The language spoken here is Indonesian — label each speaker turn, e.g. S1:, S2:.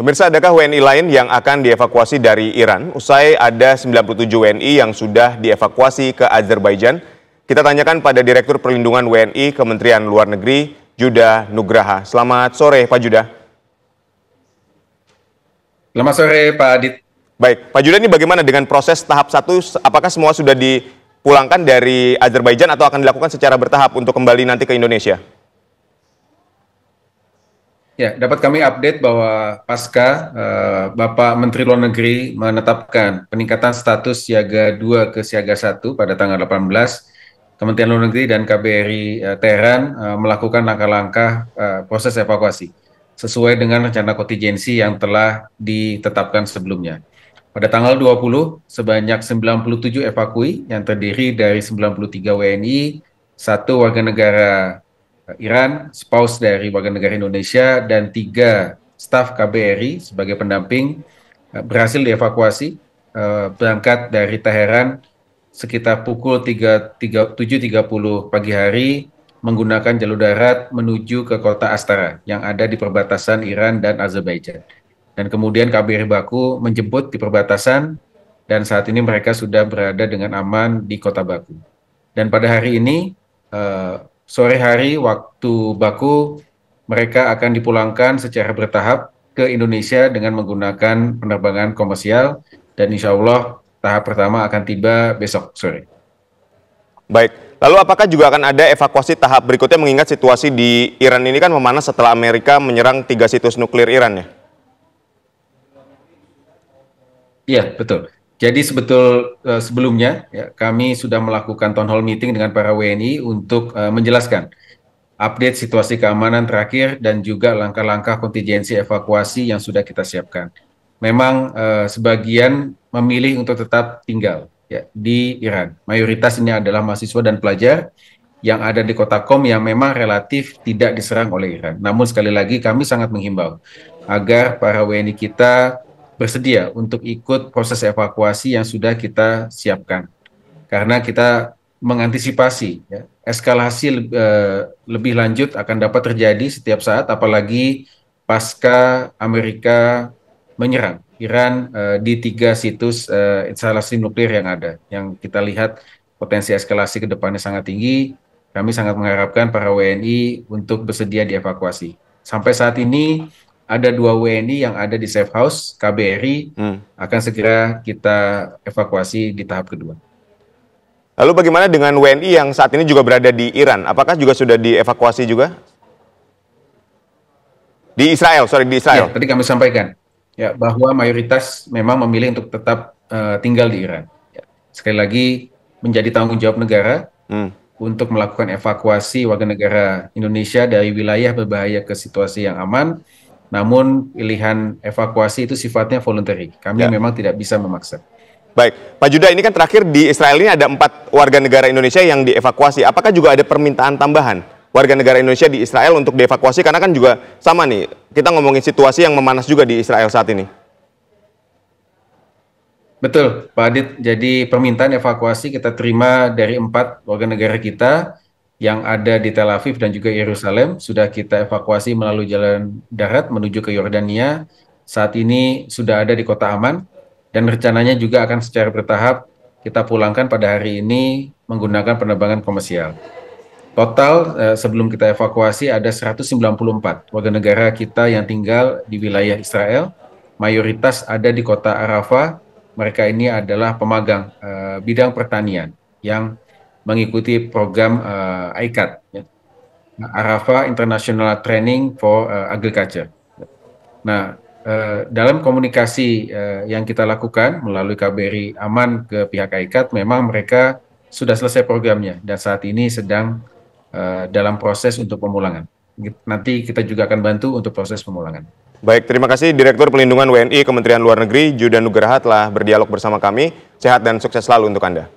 S1: Pemirsa, adakah WNI lain yang akan dievakuasi dari Iran? Usai ada 97 WNI yang sudah dievakuasi ke Azerbaijan. Kita tanyakan pada Direktur Perlindungan WNI Kementerian Luar Negeri, Judah Nugraha. Selamat sore, Pak Judah.
S2: Selamat sore, Pak Adit.
S1: Baik, Pak Judah, ini bagaimana dengan proses tahap 1? Apakah semua sudah dipulangkan dari Azerbaijan atau akan dilakukan secara bertahap untuk kembali nanti ke Indonesia?
S2: Ya, dapat kami update bahwa pasca Bapak Menteri Luar Negeri menetapkan peningkatan status siaga 2 ke siaga 1 pada tanggal 18, Kementerian Luar Negeri dan KBRI Teheran melakukan langkah-langkah proses evakuasi sesuai dengan rencana kontingensi yang telah ditetapkan sebelumnya. Pada tanggal 20, sebanyak 97 evakui yang terdiri dari 93 WNI, 1 warga negara Iran, spouse dari warga negara Indonesia, dan 3 staf KBRI sebagai pendamping berhasil dievakuasi berangkat dari Teheran sekitar pukul 7.30 pagi hari menggunakan jalur darat menuju ke kota Astara yang ada di perbatasan Iran dan Azerbaijan. Dan kemudian KBRI Baku menjemput di perbatasan dan saat ini mereka sudah berada dengan aman di kota Baku. Dan pada hari ini, sore hari waktu Baku, mereka akan dipulangkan secara bertahap ke Indonesia dengan menggunakan penerbangan komersial dan insya Allah tahap pertama akan tiba besok sore.
S1: Baik, lalu apakah juga akan ada evakuasi tahap berikutnya mengingat situasi di Iran ini kan memanas setelah Amerika menyerang 3 situs nuklir Iran ya?
S2: Iya, betul. Jadi sebelumnya ya, kami sudah melakukan town hall meeting dengan para WNI untuk menjelaskan update situasi keamanan terakhir dan juga langkah-langkah kontingensi evakuasi yang sudah kita siapkan. Memang sebagian memilih untuk tetap tinggal ya, di Iran. Mayoritas ini adalah mahasiswa dan pelajar yang ada di kota Qom yang memang relatif tidak diserang oleh Iran. Namun sekali lagi kami sangat menghimbau agar para WNI kita bersedia untuk ikut proses evakuasi yang sudah kita siapkan. Karena kita mengantisipasi ya, eskalasi lebih lanjut akan dapat terjadi setiap saat, apalagi pasca Amerika menyerang Iran di 3 situs instalasi nuklir yang ada. Yang kita lihat potensi eskalasi ke depannya sangat tinggi. Kami sangat mengharapkan para WNI untuk bersedia dievakuasi. Sampai saat ini, ada 2 WNI yang ada di safe house KBRI akan segera kita evakuasi di tahap kedua.
S1: Lalu bagaimana dengan WNI yang saat ini juga berada di Iran? Apakah juga sudah dievakuasi juga? Di Israel, di Israel.
S2: Ya, tadi kami sampaikan ya bahwa mayoritas memang memilih untuk tetap tinggal di Iran. Ya, sekali lagi menjadi tanggung jawab negara untuk melakukan evakuasi warga negara Indonesia dari wilayah berbahaya ke situasi yang aman. Namun pilihan evakuasi itu sifatnya voluntary. Kami memang tidak bisa memaksa.
S1: Baik, Pak Judah, ini kan terakhir di Israel ini ada 4 warga negara Indonesia yang dievakuasi. Apakah juga ada permintaan tambahan warga negara Indonesia di Israel untuk dievakuasi? Karena kan juga sama nih, kita ngomongin situasi yang memanas juga di Israel saat ini.
S2: Betul, Pak Adit. Jadi permintaan evakuasi kita terima dari 4 warga negara kita yang ada di Tel Aviv dan juga Yerusalem. Sudah kita evakuasi melalui jalan darat menuju ke Yordania. Saat ini sudah ada di kota aman dan rencananya juga akan secara bertahap kita pulangkan pada hari ini menggunakan penerbangan komersial. Total sebelum kita evakuasi ada 194 warga negara kita yang tinggal di wilayah Israel. Mayoritas ada di kota Arafah. Mereka ini adalah pemagang bidang pertanian yang mengikuti program ICAT, ya. Arafah International Training for Agriculture. Nah, dalam komunikasi yang kita lakukan melalui KBRI Aman ke pihak ICAT, memang mereka sudah selesai programnya dan saat ini sedang dalam proses untuk pemulangan. Nanti kita juga akan bantu untuk proses pemulangan.
S1: Baik, terima kasih Direktur Pelindungan WNI Kementerian Luar Negeri, Judah Nugraha telah berdialog bersama kami. Sehat dan sukses selalu untuk Anda.